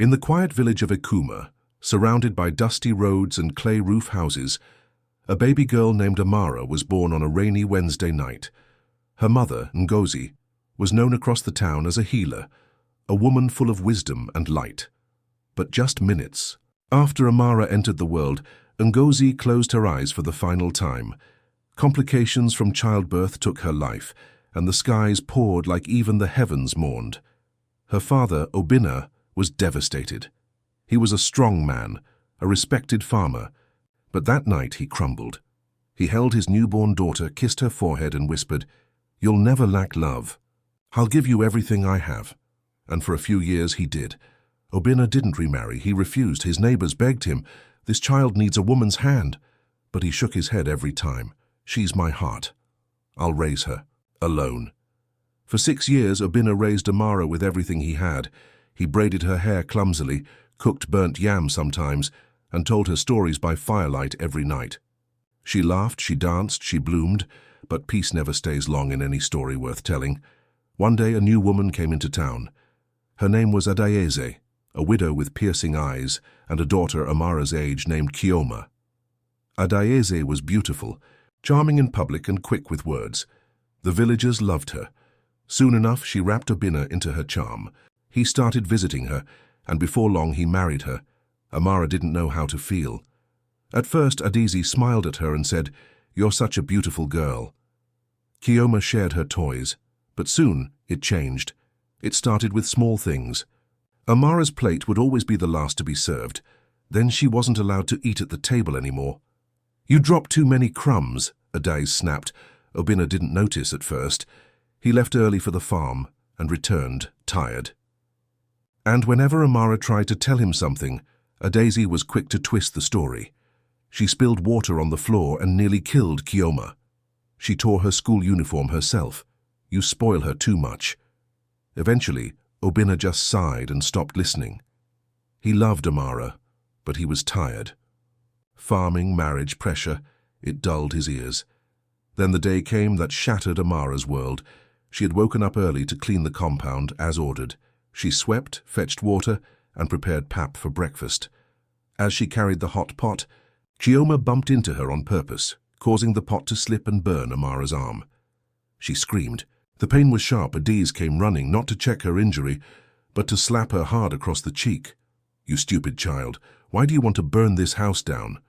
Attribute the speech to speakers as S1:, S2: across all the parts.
S1: In the quiet village of Ekuma, surrounded by dusty roads and clay roof houses, a baby girl named Amara was born on a rainy Wednesday night. Her mother, Ngozi, was known across the town as a healer, a woman full of wisdom and light. But just minutes after Amara entered the world, Ngozi closed her eyes for the final time. Complications from childbirth took her life, and the skies poured like even the heavens mourned. Her father, Obinna, was devastated. He was a strong man, a respected farmer, but that night he crumbled. He held his newborn daughter, kissed her forehead and whispered, "You'll never lack love. I'll give you everything I have." And for a few years he did. Obinna didn't remarry. He refused. His neighbors begged him, "This child needs a woman's hand." But he shook his head every time. "She's my heart. I'll raise her, alone." For 6 years, Obinna raised Amara with everything he had. He braided her hair clumsily, cooked burnt yam sometimes, and told her stories by firelight every night. She laughed, she danced, she bloomed, but peace never stays long in any story worth telling. One day a new woman came into town. Her name was Adaeze, a widow with piercing eyes, and a daughter Amara's age named Kioma. Adaeze was beautiful, charming in public and quick with words. The villagers loved her. Soon enough she wrapped Obinna into her charm. He started visiting her, and before long he married her. Amara didn't know how to feel. At first Adaeze smiled at her and said, "You're such a beautiful girl." Kioma shared her toys, but soon it changed. It started with small things. Amara's plate would always be the last to be served. Then she wasn't allowed to eat at the table anymore. "You dropped too many crumbs," Adaeze snapped. Obinna didn't notice at first. He left early for the farm and returned, tired. And whenever Amara tried to tell him something, Adaeze was quick to twist the story. She spilled water on the floor and nearly killed Kioma. She tore her school uniform herself. "You spoil her too much." Eventually, Obinna just sighed and stopped listening. He loved Amara, but he was tired. Farming, marriage, pressure, it dulled his ears. Then the day came that shattered Amara's world. She had woken up early to clean the compound, as ordered. She swept, fetched water, and prepared pap for breakfast. As she carried the hot pot, Kioma bumped into her on purpose, causing the pot to slip and burn Amara's arm. She screamed. The pain was sharp. Adaeze came running, not to check her injury, but to slap her hard across the cheek. "You stupid child, why do you want to burn this house down?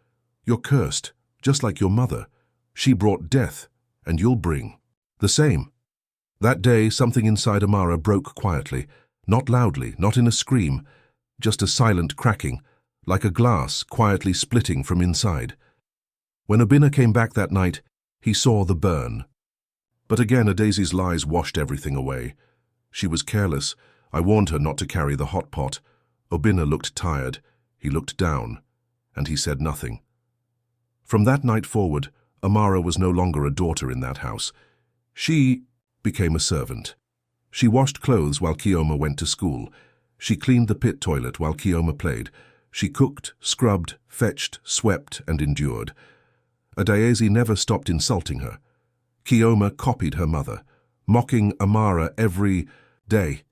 S1: You're cursed, just like your mother. She brought death, and you'll bring the same." That day, something inside Amara broke quietly, not loudly, not in a scream, just a silent cracking, like a glass quietly splitting from inside. When Obinna came back that night, he saw the burn. But again, Adaeze's lies washed everything away. She was careless. I warned her not to carry the hot pot. Obinna looked tired. He looked down, and he said nothing. From that night forward, Amara was no longer a daughter in that house. She became a servant. She washed clothes while Kioma went to school. She cleaned the pit toilet while Kioma played. She cooked, scrubbed, fetched, swept, and endured. Adaeze never stopped insulting her. Kioma copied her mother, mocking Amara every day.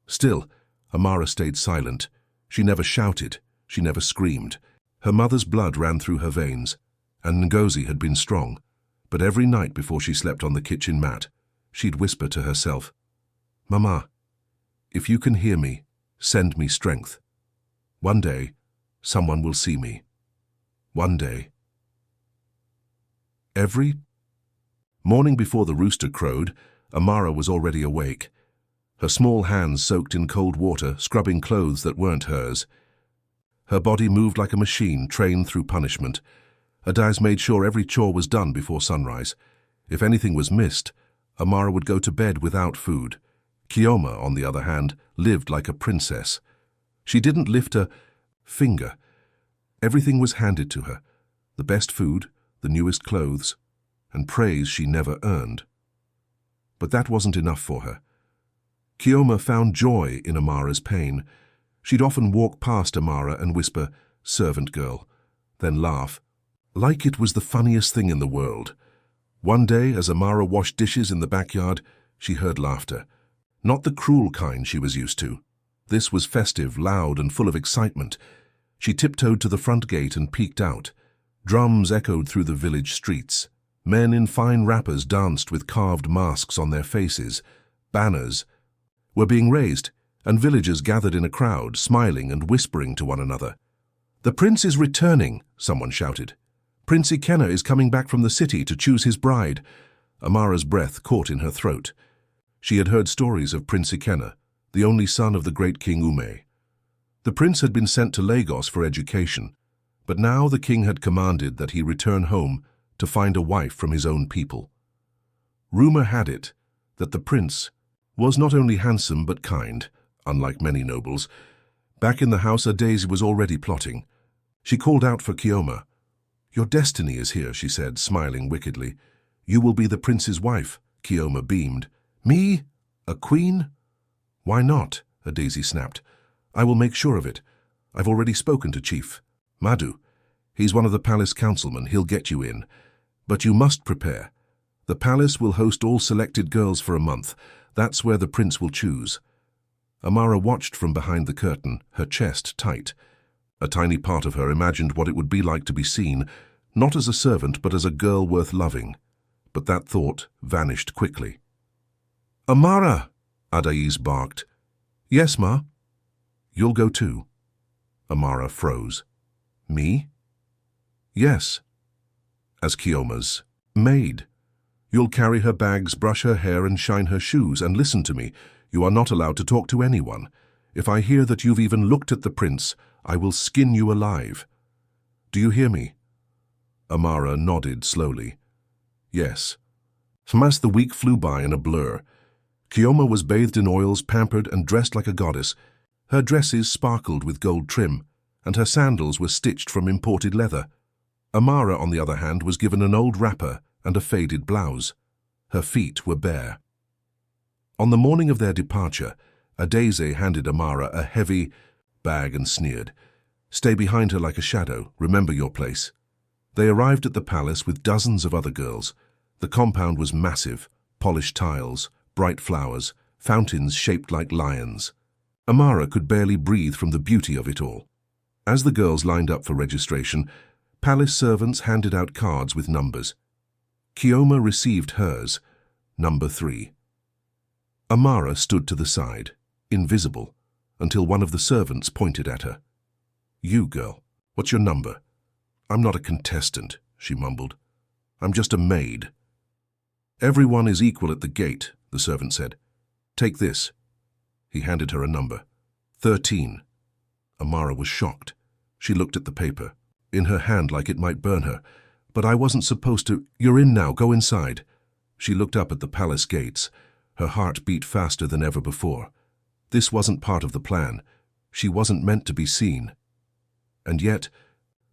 S1: Still, Amara stayed silent. She never shouted. She never screamed. Her mother's blood ran through her veins, and Ngozi had been strong. But every night before she slept on the kitchen mat, she'd whisper to herself, "Mama, if you can hear me, send me strength. One day, someone will see me. One day." Every morning before the rooster crowed, Amara was already awake. Her small hands soaked in cold water, scrubbing clothes that weren't hers. Her body moved like a machine trained through punishment. Adaeze made sure every chore was done before sunrise. If anything was missed, Amara would go to bed without food. Kioma, on the other hand, lived like a princess. She didn't lift a finger. Everything was handed to her. The best food, the newest clothes, and praise she never earned. But that wasn't enough for her. Kioma found joy in Amara's pain. She'd often walk past Amara and whisper, "Servant girl," then laugh, like it was the funniest thing in the world. One day, as Amara washed dishes in the backyard, she heard laughter. Not the cruel kind she was used to, This was festive, loud, and full of excitement. She tiptoed to the front gate and peeked out. Drums echoed through the village streets. Men in fine wrappers danced with carved masks on their faces. Banners were being raised, and villagers gathered in a crowd, smiling and whispering to one another. "The prince is returning," someone shouted. "Prince Ikenna is coming back from the city to choose his bride." Amara's breath caught in her throat. She had heard stories of Prince Ikenna, the only son of the great King Ume. The prince had been sent to Lagos for education, but now the king had commanded that he return home to find a wife from his own people. Rumor had it that the prince was not only handsome but kind, unlike many nobles. Back in the house, Daisy was already plotting. She called out for Kioma. "Your destiny is here," she said, smiling wickedly. "You will be the prince's wife." Kioma beamed. "Me? A queen?" "Why not?" Daisy snapped. "I will make sure of it. I've already spoken to Chief Madu. He's one of the palace councilmen. He'll get you in. But you must prepare. The palace will host all selected girls for a month. That's where the prince will choose." Amara watched from behind the curtain, her chest tight. A tiny part of her imagined what it would be like to be seen, not as a servant but as a girl worth loving. But that thought vanished quickly. "Amara!" Adais barked. "Yes, ma?" "You'll go too." Amara froze. "Me?" "Yes. As Kioma's maid. You'll carry her bags, brush her hair, and shine her shoes. And listen to me, you are not allowed to talk to anyone. If I hear that you've even looked at the prince, I will skin you alive. Do you hear me?" Amara nodded slowly. Yes. As the week flew by in a blur. Kioma was bathed in oils, pampered, and dressed like a goddess. Her dresses sparkled with gold trim, and her sandals were stitched from imported leather. Amara, on the other hand, was given an old wrapper and a faded blouse. Her feet were bare. On the morning of their departure, Adese handed Amara a heavy bag and sneered. "Stay behind her like a shadow. Remember your place." They arrived at the palace with dozens of other girls. The compound was massive, polished tiles, bright flowers, fountains shaped like lions. Amara could barely breathe from the beauty of it all. As the girls lined up for registration, palace servants handed out cards with numbers. Kioma received hers, number 3. Amara stood to the side, invisible, until one of the servants pointed at her. "You, girl, what's your number?" "I'm not a contestant," she mumbled. "I'm just a maid." "Everyone is equal at the gate," the servant said. "Take this." He handed her a number. 13. Amara was shocked. She looked at the paper, in her hand like it might burn her. "But I wasn't supposed to—" "You're in now, go inside." She looked up at the palace gates. Her heart beat faster than ever before. This wasn't part of the plan. She wasn't meant to be seen. And yet,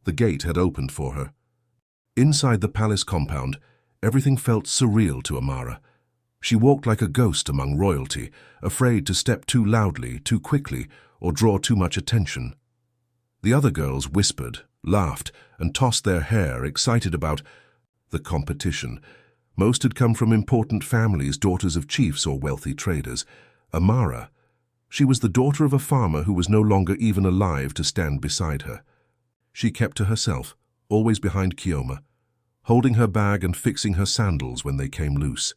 S1: the gate had opened for her. Inside the palace compound, everything felt surreal to Amara. She walked like a ghost among royalty, afraid to step too loudly, too quickly, or draw too much attention. The other girls whispered, laughed, and tossed their hair, excited about the competition. Most had come from important families, daughters of chiefs or wealthy traders. Amara, she was the daughter of a farmer who was no longer even alive to stand beside her. She kept to herself, always behind Kioma, holding her bag and fixing her sandals when they came loose.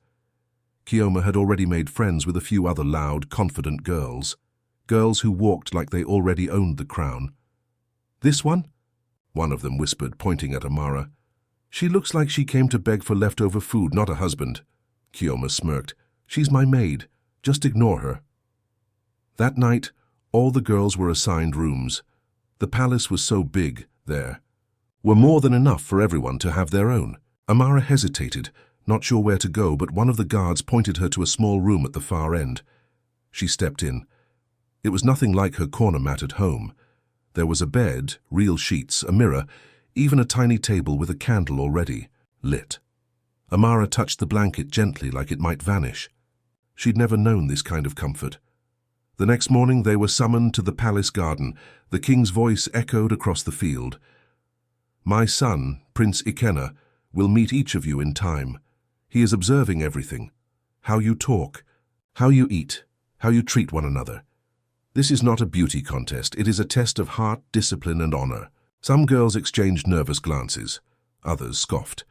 S1: Kioma had already made friends with a few other loud, confident girls who walked like they already owned the crown. "This one?" one of them whispered, pointing at Amara. "She looks like she came to beg for leftover food, not a husband." Kioma smirked. "She's my maid. Just ignore her." That night, all the girls were assigned rooms. The palace was so big there were more than enough for everyone to have their own. Amara hesitated, not sure where to go, but one of the guards pointed her to a small room at the far end. She stepped in. It was nothing like her corner mat at home. There was a bed, real sheets, a mirror, even a tiny table with a candle already lit. Amara touched the blanket gently like it might vanish. She'd never known this kind of comfort. The next morning they were summoned to the palace garden. The king's voice echoed across the field. "My son, Prince Ikenna, will meet each of you in time. He is observing everything. How you talk, how you eat, how you treat one another. This is not a beauty contest. It is a test of heart, discipline, and honor. Some girls exchanged nervous glances. Others scoffed.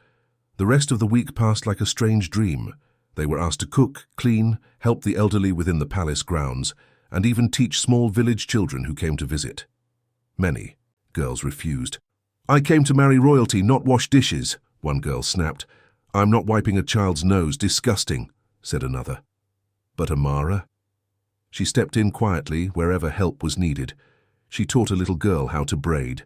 S1: The rest of the week passed like a strange dream. They were asked to cook, clean, help the elderly within the palace grounds, and even teach small village children who came to visit. Many girls refused. "I came to marry royalty, not wash dishes," one girl snapped. "I'm not wiping a child's nose. Disgusting," said another. But Amara? She stepped in quietly wherever help was needed. She taught a little girl how to braid.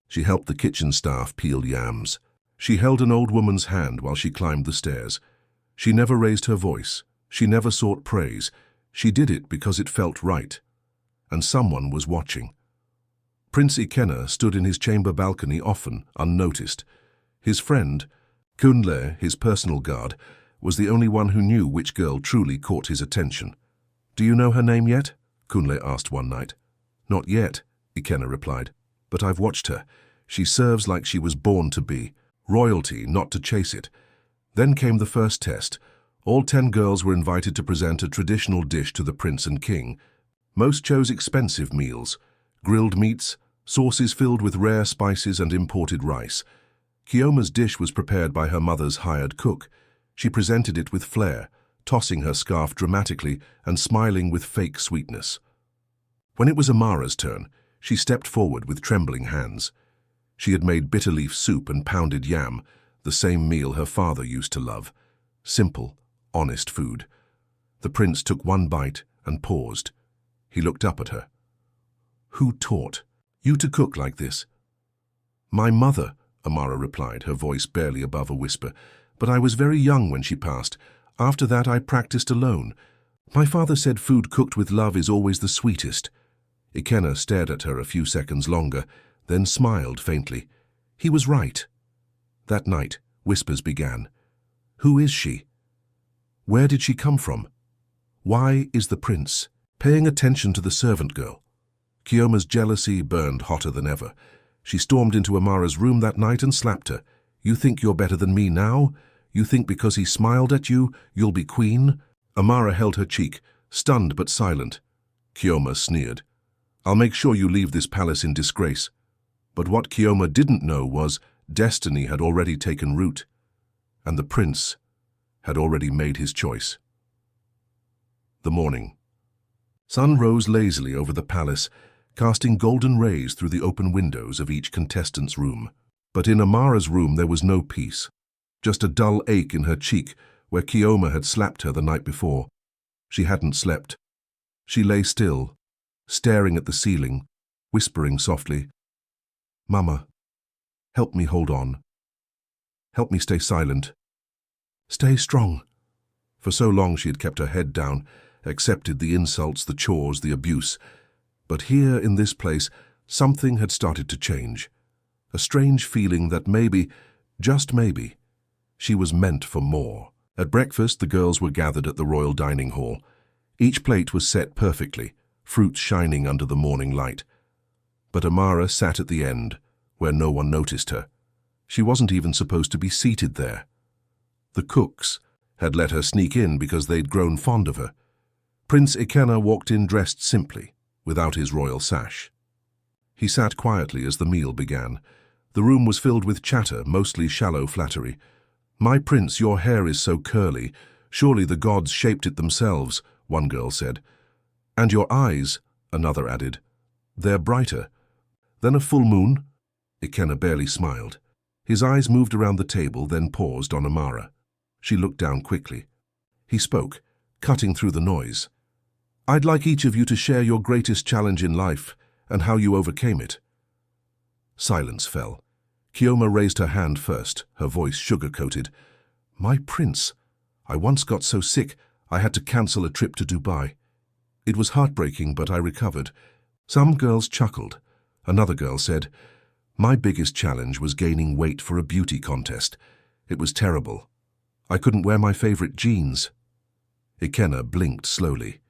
S1: She helped the kitchen staff peel yams. She held an old woman's hand while she climbed the stairs. She never raised her voice. She never sought praise. She did it because it felt right. And someone was watching. Prince Ikenna stood in his chamber balcony often, unnoticed. His friend, Kunle, his personal guard, was the only one who knew which girl truly caught his attention. "Do you know her name yet?" Kunle asked one night. "Not yet," Ikenna replied. "But I've watched her. She serves like she was born to be. Royalty, not to chase it." Then came the first test. All 10 girls were invited to present a traditional dish to the prince and king. Most chose expensive meals, grilled meats, sauces filled with rare spices and imported rice. Kioma's dish was prepared by her mother's hired cook. She presented it with flair, tossing her scarf dramatically and smiling with fake sweetness. When it was Amara's turn, she stepped forward with trembling hands. She had made bitter leaf soup and pounded yam, the same meal her father used to love. Simple, honest food. The prince took one bite and paused. He looked up at her. "Who taught you to cook like this?" "My mother," Amara replied, her voice barely above a whisper. "But I was very young when she passed. After that I practiced alone. My father said food cooked with love is always the sweetest." Ikenna stared at her a few seconds longer, then smiled faintly. He was right. That night, whispers began. Who is she? Where did she come from? Why is the prince paying attention to the servant girl? Kioma's jealousy burned hotter than ever. She stormed into Amara's room that night and slapped her. "You think you're better than me now? You think because he smiled at you, you'll be queen?" Amara held her cheek, stunned but silent. Kioma sneered. "I'll make sure you leave this palace in disgrace." But what Kioma didn't know was destiny had already taken root, and the prince had already made his choice. The morning. Sun rose lazily over the palace, casting golden rays through the open windows of each contestant's room. But in Amara's room there was no peace, just a dull ache in her cheek where Kioma had slapped her the night before. She hadn't slept. She lay still, staring at the ceiling, whispering softly, "Mama, help me hold on. Help me stay silent. Stay strong." For so long she had kept her head down, accepted the insults, the chores, the abuse. But here in this place, something had started to change. A strange feeling that maybe, just maybe, she was meant for more. At breakfast, the girls were gathered at the royal dining hall. Each plate was set perfectly, fruits shining under the morning light. But Amara sat at the end, where no one noticed her. She wasn't even supposed to be seated there. The cooks had let her sneak in because they'd grown fond of her. Prince Ikenna walked in dressed simply, without his royal sash. He sat quietly as the meal began. The room was filled with chatter, mostly shallow flattery. "My prince, your hair is so curly. Surely the gods shaped it themselves," one girl said. "And your eyes," another added. "They're brighter." "Than a full moon?" Ikenna barely smiled. His eyes moved around the table, then paused on Amara. She looked down quickly. He spoke, cutting through the noise. "I'd like each of you to share your greatest challenge in life and how you overcame it." Silence fell. Kioma raised her hand first, her voice sugar-coated. "My prince, I once got so sick I had to cancel a trip to Dubai. It was heartbreaking, but I recovered." Some girls chuckled. Another girl said, "My biggest challenge was gaining weight for a beauty contest. It was terrible. I couldn't wear my favorite jeans." Ikenna blinked slowly,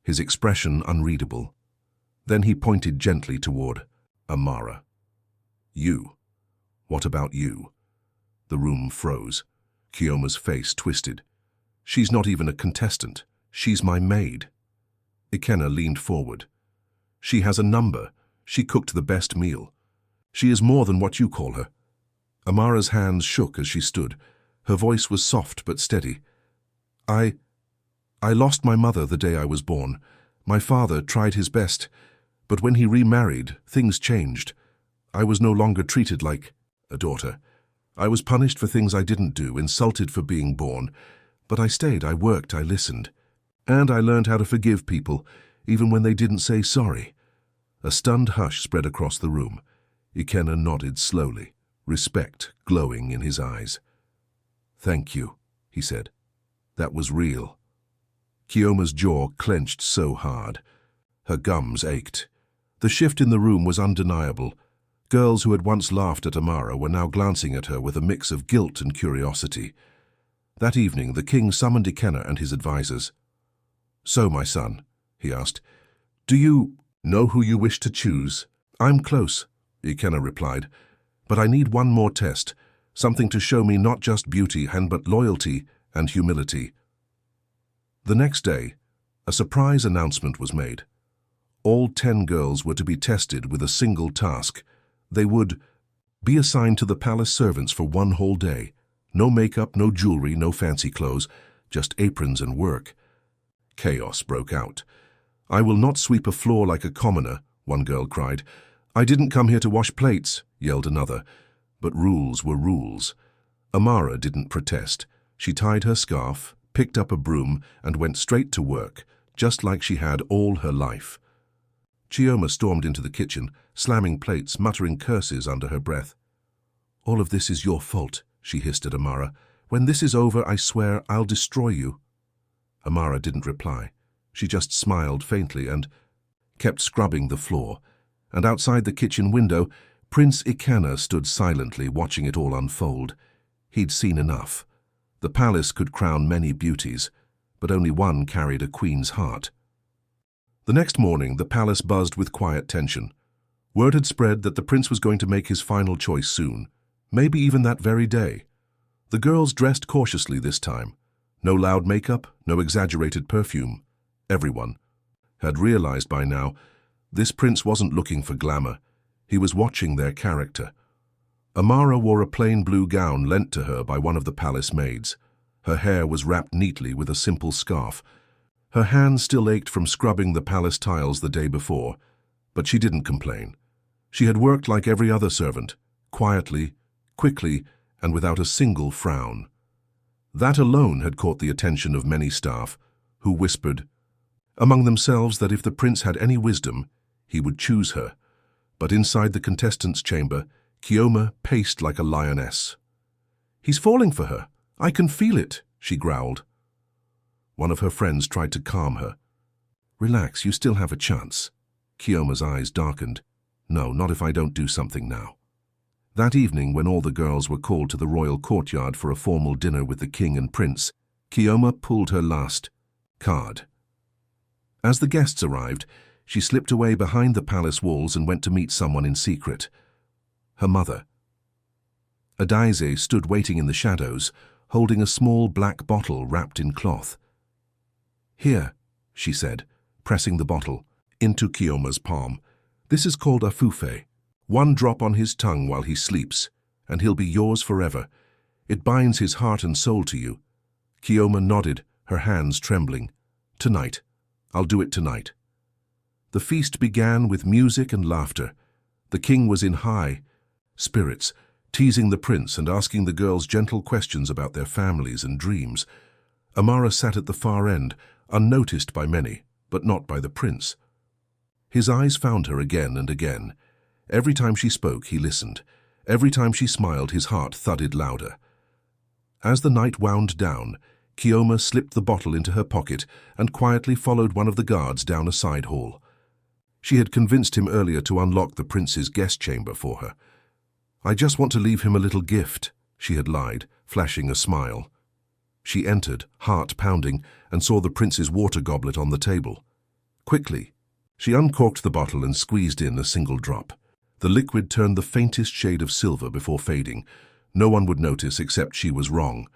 S1: his expression unreadable. Then he pointed gently toward Amara. "You. What about you?" The room froze. Kioma's face twisted. "She's not even a contestant. She's my maid." Ikenna leaned forward. She has a number. She cooked the best meal. She is more than what you call her." Amara's hands shook as she stood. Her voice was soft but steady. I lost my mother the day I was born. My father tried his best, but when he remarried, things changed. I was no longer treated like a daughter. I was punished for things I didn't do, insulted for being born. But I stayed, I worked, I listened. And I learned how to forgive people, even when they didn't say sorry." A stunned hush spread across the room. Ikenna nodded slowly, respect glowing in his eyes. "Thank you," he said. "That was real." Kioma's jaw clenched so hard. Her gums ached. The shift in the room was undeniable. Girls who had once laughed at Amara were now glancing at her with a mix of guilt and curiosity. That evening, the king summoned Ikenna and his advisors. "So, my son," he asked, "do you know who you wish to choose?" "I'm close," Ikenna replied, "but I need one more test, something to show me not just beauty but loyalty and humility." The next day, a surprise announcement was made. All 10 girls were to be tested with a single task. They would be assigned to the palace servants for one whole day. No makeup, no jewelry, no fancy clothes, just aprons and work. Chaos broke out. "I will not sweep a floor like a commoner," one girl cried. "I didn't come here to wash plates," yelled another. But rules were rules. Amara didn't protest. She tied her scarf, picked up a broom, and went straight to work, just like she had all her life. Chioma stormed into the kitchen, slamming plates, muttering curses under her breath. "All of this is your fault," she hissed at Amara. "When this is over, I swear I'll destroy you." Amara didn't reply. She just smiled faintly and kept scrubbing the floor. And outside the kitchen window, Prince Ikenna stood silently, watching it all unfold. He'd seen enough. The palace could crown many beauties, but only one carried a queen's heart. The next morning, the palace buzzed with quiet tension. Word had spread that the prince was going to make his final choice soon, maybe even that very day. The girls dressed cautiously this time. No loud makeup, no exaggerated perfume. Everyone had realized by now this prince wasn't looking for glamour. He was watching their character. Amara wore a plain blue gown lent to her by one of the palace maids. Her hair was wrapped neatly with a simple scarf. Her hands still ached from scrubbing the palace tiles the day before, but she didn't complain. She had worked like every other servant, quietly, quickly, and without a single frown. That alone had caught the attention of many staff, who whispered among themselves that if the prince had any wisdom, he would choose her. But inside the contestants' chamber, Chioma paced like a lioness. "He's falling for her. I can feel it," she growled. One of her friends tried to calm her. "Relax, you still have a chance." Chioma's eyes darkened. "No, not if I don't do something now." That evening, when all the girls were called to the royal courtyard for a formal dinner with the king and prince, Chioma pulled her last card. As the guests arrived, she slipped away behind the palace walls and went to meet someone in secret. Her mother. Adaize stood waiting in the shadows, holding a small black bottle wrapped in cloth. "Here," she said, pressing the bottle into Chioma's palm. "This is called afufe. One drop on his tongue while he sleeps, and he'll be yours forever. It binds his heart and soul to you." Chioma nodded, her hands trembling. "Tonight. I'll do it tonight." The feast began with music and laughter. The king was in high spirits, teasing the prince and asking the girls gentle questions about their families and dreams. Amara sat at the far end, unnoticed by many, but not by the prince. His eyes found her again and again. Every time she spoke, he listened. Every time she smiled, his heart thudded louder. As the night wound down, Chioma slipped the bottle into her pocket and quietly followed one of the guards down a side hall. She had convinced him earlier to unlock the prince's guest chamber for her. "I just want to leave him a little gift," she had lied, flashing a smile. She entered, heart pounding, and saw the prince's water goblet on the table. Quickly, she uncorked the bottle and squeezed in a single drop. The liquid turned the faintest shade of silver before fading. No one would notice except she was wrong.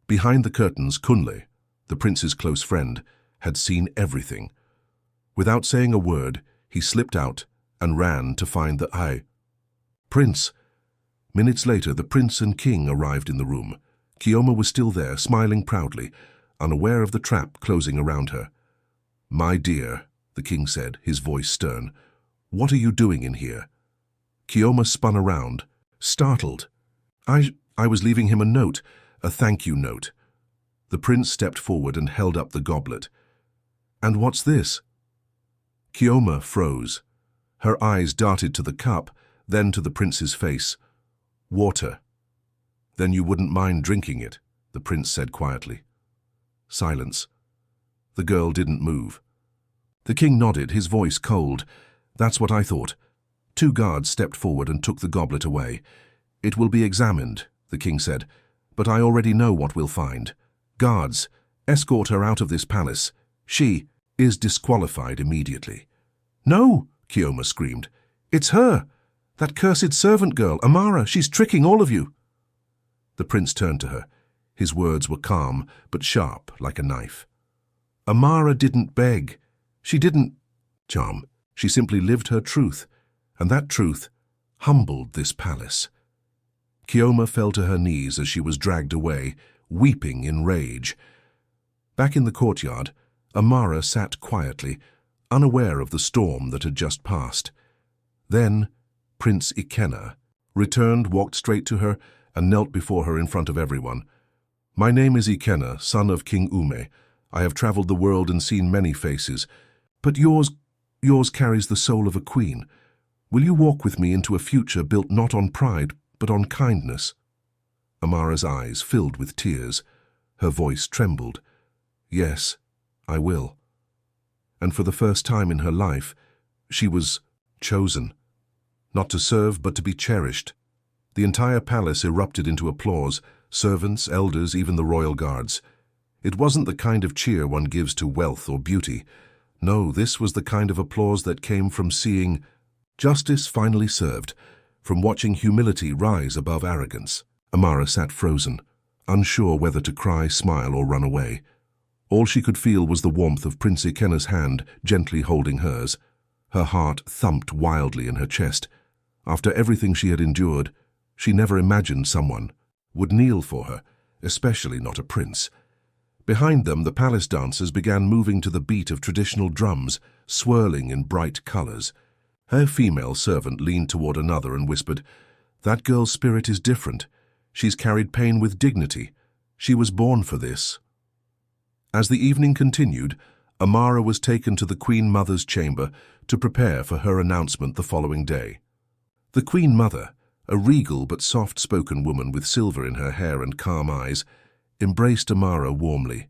S1: Behind the curtains, Kunle, the prince's close friend, had seen everything. Without saying a word, He slipped out and ran to find the prince. Minutes later, the prince and king arrived in the room. Kioma was still there, smiling proudly, unaware of the trap closing around her. "My dear," the king said, his voice stern, "what are you doing in here?" Kioma spun around, startled. I was leaving him a note, a thank you note." The prince stepped forward and held up the goblet. "And what's this?" Kioma froze. Her eyes darted to the cup, then to the prince's face. "Water." "Then you wouldn't mind drinking it," the prince said quietly. Silence. The girl didn't move. The king nodded, his voice cold. "That's what I thought." 2 guards stepped forward and took the goblet away. "It will be examined," the king said, "but I already know what we'll find. Guards, escort her out of this palace. She is disqualified immediately." "No!" Kioma screamed. "It's her! That cursed servant girl, Amara, she's tricking all of you!" The prince turned to her. His words were calm, but sharp like a knife. "Amara didn't beg. She didn't charm. She simply lived her truth, and that truth humbled this palace." Kioma fell to her knees as she was dragged away, weeping in rage. Back in the courtyard, Amara sat quietly, unaware of the storm that had just passed. Then Prince Ikenna returned, walked straight to her, and knelt before her in front of everyone. "My name is Ikenna, son of King Ume. I have traveled the world and seen many faces, but yours carries the soul of a queen. Will you walk with me into a future built not on pride, but on kindness?" Amara's eyes filled with tears. Her voice trembled. "Yes, I will." And for the first time in her life, she was chosen. Not to serve, but to be cherished. The entire palace erupted into applause, servants, elders, even the royal guards. It wasn't the kind of cheer one gives to wealth or beauty. No, this was the kind of applause that came from seeing justice finally served, from watching humility rise above arrogance. Amara sat frozen, unsure whether to cry, smile, or run away. All she could feel was the warmth of Prince Ikenna's hand gently holding hers. Her heart thumped wildly in her chest. After everything she had endured, she never imagined someone would kneel for her, especially not a prince. Behind them, the palace dancers began moving to the beat of traditional drums, swirling in bright colors. Her female servant leaned toward another and whispered, "That girl's spirit is different. She's carried pain with dignity. She was born for this." As the evening continued, Amara was taken to the Queen Mother's chamber to prepare for her announcement the following day. The Queen Mother, a regal but soft-spoken woman with silver in her hair and calm eyes, embraced Amara warmly.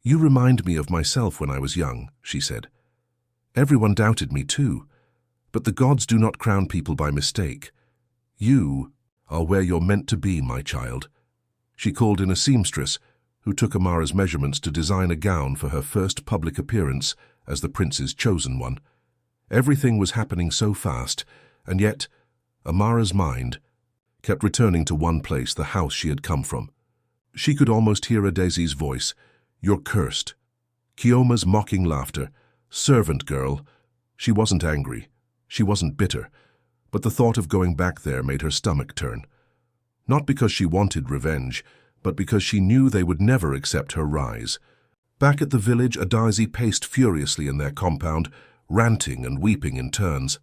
S1: "You remind me of myself when I was young," she said. "Everyone doubted me too, but the gods do not crown people by mistake. You are where you're meant to be, my child." She called in a seamstress, who took Amara's measurements to design a gown for her first public appearance as the prince's chosen one. Everything was happening so fast, and yet Amara's mind kept returning to one place, the house she had come from. She could almost hear Adesi's voice. "You're cursed." Kioma's mocking laughter. "Servant girl." She wasn't angry. She wasn't bitter. But the thought of going back there made her stomach turn. Not because she wanted revenge, but because she knew they would never accept her rise. Back at the village, Adesi paced furiously in their compound, ranting and weeping in turns.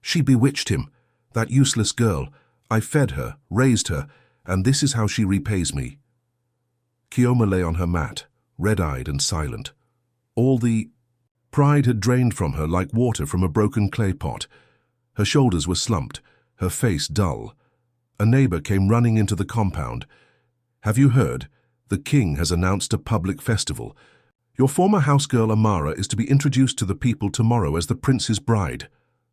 S1: "She bewitched him. That useless girl. I fed her, raised her, and this is how she repays me." Kioma lay on her mat, red-eyed and silent. All the pride had drained from her like water from a broken clay pot. Her shoulders were slumped, her face dull. A neighbor came running into the compound. "Have you heard? The king has announced a public festival. Your former housegirl Amara is to be introduced to the people tomorrow as the prince's bride."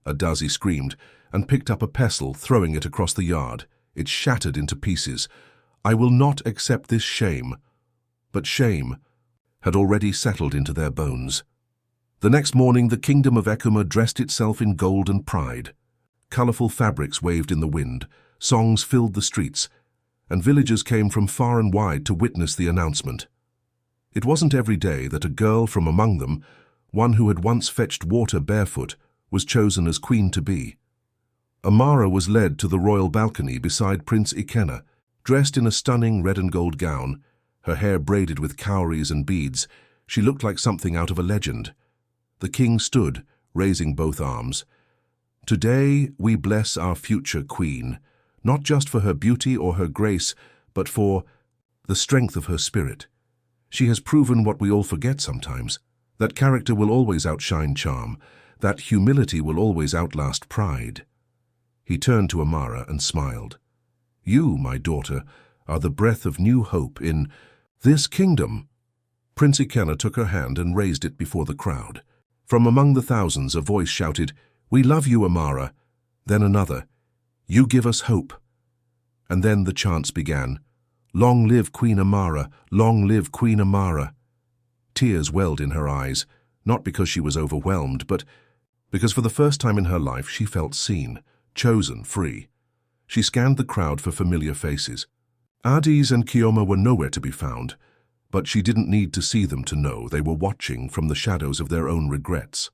S1: Adesi screamed and picked up a pestle, throwing it across the yard. It shattered into pieces. "I will not accept this shame." But shame had already settled into their bones. The next morning, the kingdom of Ekuma dressed itself in gold and pride. Colorful fabrics waved in the wind, songs filled the streets, and villagers came from far and wide to witness the announcement. It wasn't every day that a girl from among them, one who had once fetched water barefoot, was chosen as queen-to-be. Amara was led to the royal balcony beside Prince Ikenna, dressed in a stunning red and gold gown, her hair braided with cowries and beads. She looked like something out of a legend. The king stood, raising both arms. "Today we bless our future queen, not just for her beauty or her grace, but for the strength of her spirit. She has proven what we all forget sometimes, that character will always outshine charm, that humility will always outlast pride." He turned to Amara and smiled. "You, my daughter, are the breath of new hope in this kingdom." Prince Ikenna took her hand and raised it before the crowd. From among the thousands, a voice shouted, "We love you, Amara." Then another, "You give us hope." And then the chants began, "Long live Queen Amara, long live Queen Amara." Tears welled in her eyes, not because she was overwhelmed, but because for the first time in her life she felt seen, chosen, free. She scanned the crowd for familiar faces. Adis and Kioma were nowhere to be found, but she didn't need to see them to know they were watching from the shadows of their own regrets.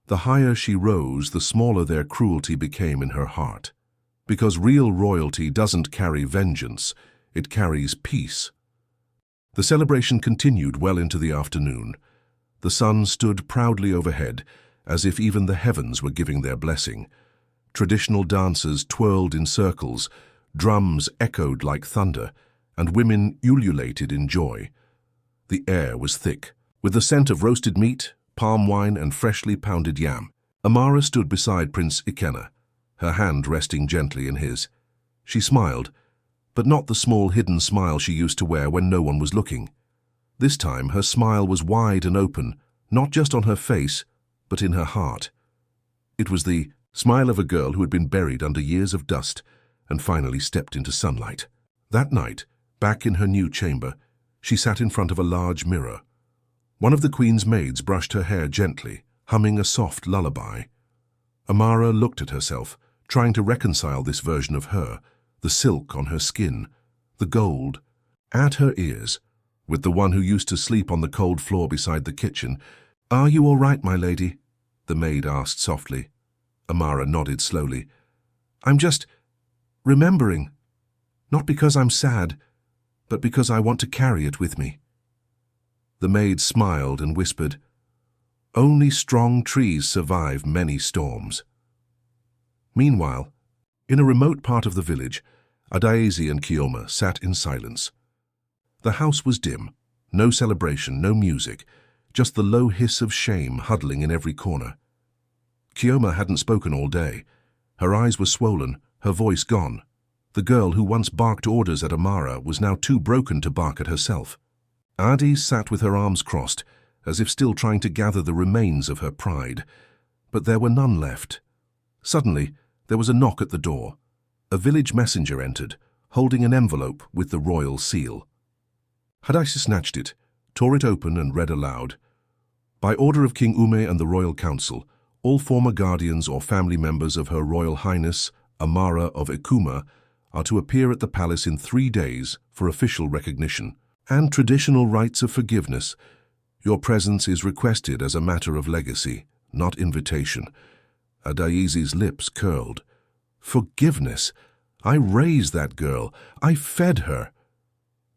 S1: The higher she rose, the smaller their cruelty became in her heart. Because real royalty doesn't carry vengeance, it carries peace. The celebration continued well into the afternoon. The sun stood proudly overhead, as if even the heavens were giving their blessing. Traditional dancers twirled in circles, drums echoed like thunder, and women ululated in joy. The air was thick, with the scent of roasted meat, palm wine, and freshly pounded yam. Amara stood beside Prince Ikenna, her hand resting gently in his. She smiled, but not the small hidden smile she used to wear when no one was looking. This time her smile was wide and open, not just on her face, but in her heart. It was the smile of a girl who had been buried under years of dust and finally stepped into sunlight. That night, back in her new chamber, she sat in front of a large mirror. One of the queen's maids brushed her hair gently, humming a soft lullaby. Amara looked at herself, trying to reconcile this version of her, the silk on her skin, the gold, at her ears, with the one who used to sleep on the cold floor beside the kitchen. "Are you all right, my lady?" the maid asked softly. Amara nodded slowly. "I'm just remembering, not because I'm sad, but because I want to carry it with me." The maid smiled and whispered, "Only strong trees survive many storms." Meanwhile, in a remote part of the village, Adaeze and Kioma sat in silence. The house was dim, no celebration, no music, just the low hiss of shame huddling in every corner. Kioma hadn't spoken all day. Her eyes were swollen, her voice gone. The girl who once barked orders at Amara was now too broken to bark at herself. Adi sat with her arms crossed, as if still trying to gather the remains of her pride. But there were none left. Suddenly, there was a knock at the door. A village messenger entered, holding an envelope with the royal seal. Adaeze snatched it, tore it open and read aloud. "By order of King Ume and the Royal Council, all former guardians or family members of Her Royal Highness, Amara of Ekuma, are to appear at the palace in 3 days for official recognition and traditional rites of forgiveness. Your presence is requested as a matter of legacy, not invitation." Adaeze's lips curled. "Forgiveness? I raised that girl. I fed her."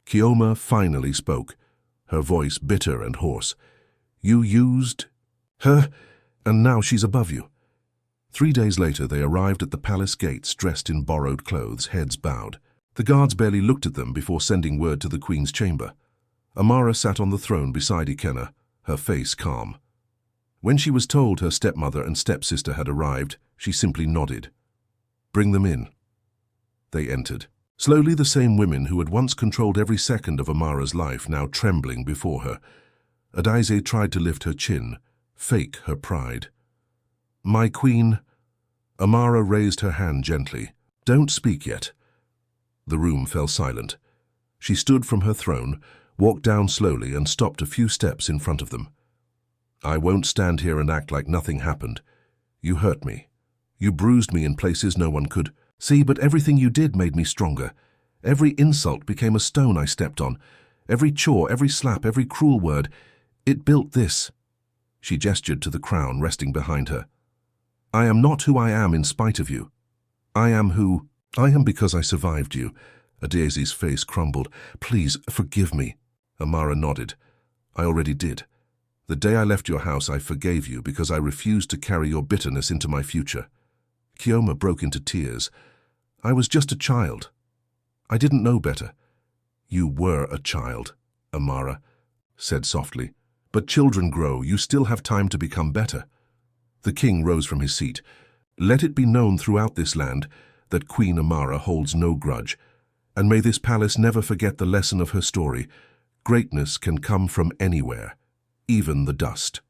S1: Kioma finally spoke, her voice bitter and hoarse. "You used her, and now she's above you." 3 days later, they arrived at the palace gates dressed in borrowed clothes, heads bowed. The guards barely looked at them before sending word to the queen's chamber. Amara sat on the throne beside Ikenna, her face calm. When she was told her stepmother and stepsister had arrived, she simply nodded. "Bring them in." They entered. Slowly, the same women who had once controlled every second of Amara's life now trembling before her. Adaeze tried to lift her chin, fake her pride. "My queen." Amara raised her hand gently. "Don't speak yet." The room fell silent. She stood from her throne, walked down slowly and stopped a few steps in front of them. "I won't stand here and act like nothing happened. You hurt me. You bruised me in places no one could see, but everything you did made me stronger. Every insult became a stone I stepped on. Every chore, every slap, every cruel word. It built this." She gestured to the crown resting behind her. I am not who I am in spite of you. I am who I am because I survived you. Adaizi's face crumbled. Please, forgive me. Amara nodded. I already did. The day I left your house, I forgave you because I refused to carry your bitterness into my future. Kioma broke into tears. I was just a child. I didn't know better. You were a child, Amara said softly. But children grow. You still have time to become better. The king rose from his seat. Let it be known throughout this land that Queen Amara holds no grudge, and may this palace never forget the lesson of her story. Greatness can come from anywhere, even the dust.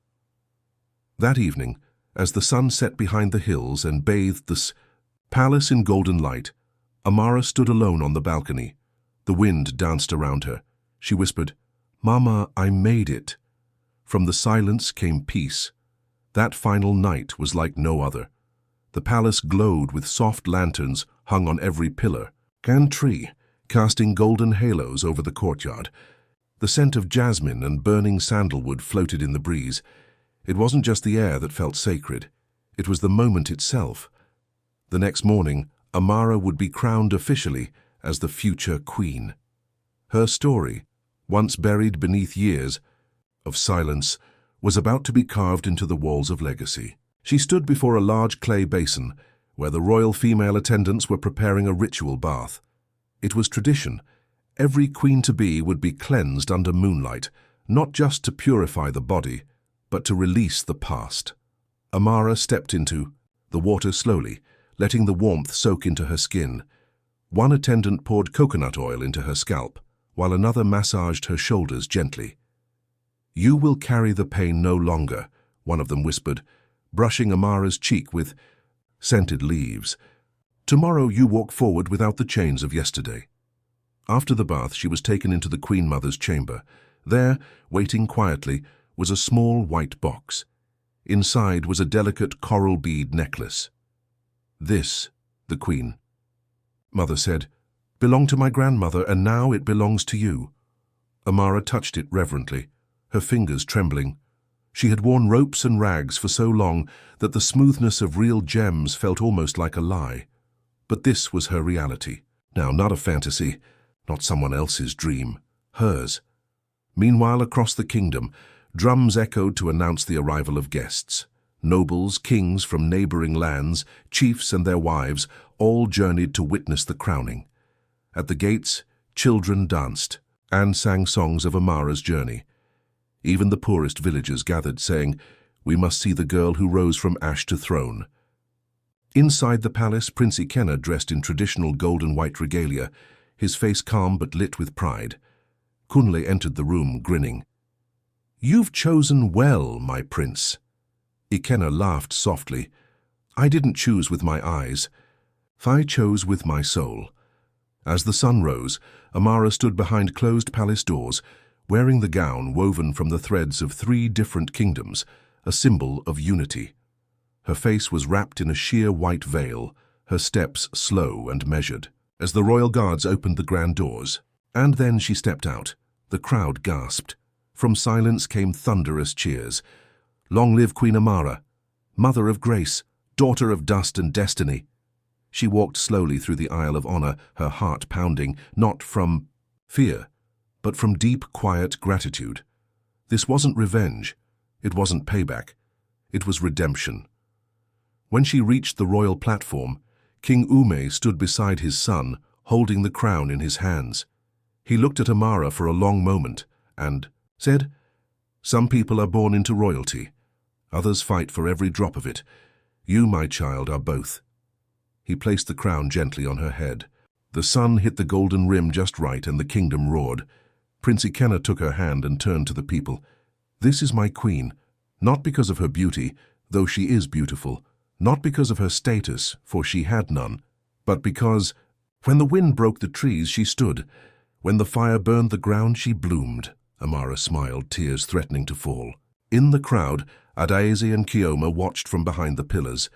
S1: That evening, as the sun set behind the hills and bathed the palace in golden light, Amara stood alone on the balcony. The wind danced around her. She whispered, Mama, I made it. From the silence came peace. That final night was like no other. The palace glowed with soft lanterns hung on every pillar and tree, casting golden halos over the courtyard. The scent of jasmine and burning sandalwood floated in the breeze. It wasn't just the air that felt sacred. It was the moment itself. The next morning, Amara would be crowned officially as the future queen. Her story, once buried beneath years of silence, was about to be carved into the walls of legacy. She stood before a large clay basin, where the royal female attendants were preparing a ritual bath. It was tradition. Every queen-to-be would be cleansed under moonlight, not just to purify the body, but to release the past. Amara stepped into the water slowly, letting the warmth soak into her skin. One attendant poured coconut oil into her scalp, while another massaged her shoulders gently. You will carry the pain no longer, one of them whispered, brushing Amara's cheek with scented leaves. Tomorrow you walk forward without the chains of yesterday. After the bath, she was taken into the Queen Mother's chamber. There, waiting quietly, was a small white box. Inside was a delicate coral bead necklace. This, the Queen Mother said, belonged to my grandmother, and now it belongs to you. Amara touched it reverently, her fingers trembling. She had worn ropes and rags for so long that the smoothness of real gems felt almost like a lie. But this was her reality. Now, not a fantasy, not someone else's dream, hers. Meanwhile, across the kingdom, drums echoed to announce the arrival of guests. Nobles, kings from neighboring lands, chiefs and their wives, all journeyed to witness the crowning. At the gates, children danced and sang songs of Amara's journey. Even the poorest villagers gathered, saying, We must see the girl who rose from ash to throne. Inside the palace, Prince Ikenna, dressed in traditional gold and white regalia, his face calm but lit with pride. Kunle entered the room, grinning. You've chosen well, my prince. Ikenna laughed softly. I didn't choose with my eyes. I chose with my soul. As the sun rose, Amara stood behind closed palace doors, wearing the gown woven from the threads of 3 different kingdoms, a symbol of unity. Her face was wrapped in a sheer white veil, her steps slow and measured, as the royal guards opened the grand doors. And then she stepped out. The crowd gasped. From silence came thunderous cheers. Long live Queen Amara, Mother of Grace, Daughter of Dust and Destiny. She walked slowly through the aisle of honor, her heart pounding, not from fear, but from deep, quiet gratitude. This wasn't revenge. It wasn't payback. It was redemption. When she reached the royal platform, King Ume stood beside his son, holding the crown in his hands. He looked at Amara for a long moment and said, Some people are born into royalty. Others fight for every drop of it. You, my child, are both. He placed the crown gently on her head. The sun hit the golden rim just right, and the kingdom roared. Prince Ikenna took her hand and turned to the people. This is my queen, not because of her beauty, though she is beautiful, not because of her status, for she had none, but because, when the wind broke the trees, she stood. When the fire burned the ground, she bloomed. Amara smiled, tears threatening to fall. In the crowd, Adaizi and Kioma watched from behind the pillars.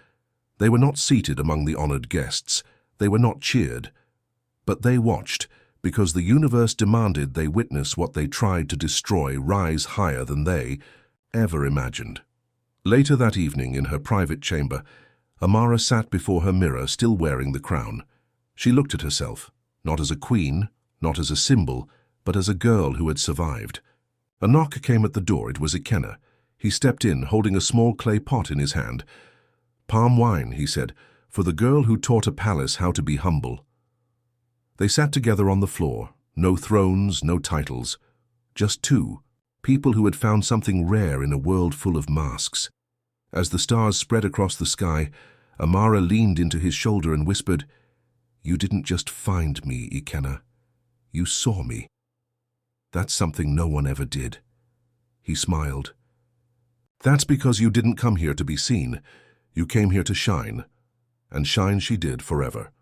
S1: They were not seated among the honored guests. They were not cheered. But they watched, because the universe demanded they witness what they tried to destroy rise higher than they ever imagined. Later that evening, in her private chamber, Amara sat before her mirror, still wearing the crown. She looked at herself, not as a queen, not as a symbol, but as a girl who had survived. A knock came at the door. It was Ikenna. He stepped in, holding a small clay pot in his hand. "Palm wine," he said, "for the girl who taught a palace how to be humble." They sat together on the floor, no thrones, no titles, just two, people who had found something rare in a world full of masks. As the stars spread across the sky, Amara leaned into his shoulder and whispered, "You didn't just find me, Ikenna. You saw me. That's something no one ever did." He smiled. "That's because you didn't come here to be seen. You came here to shine, and shine she did forever."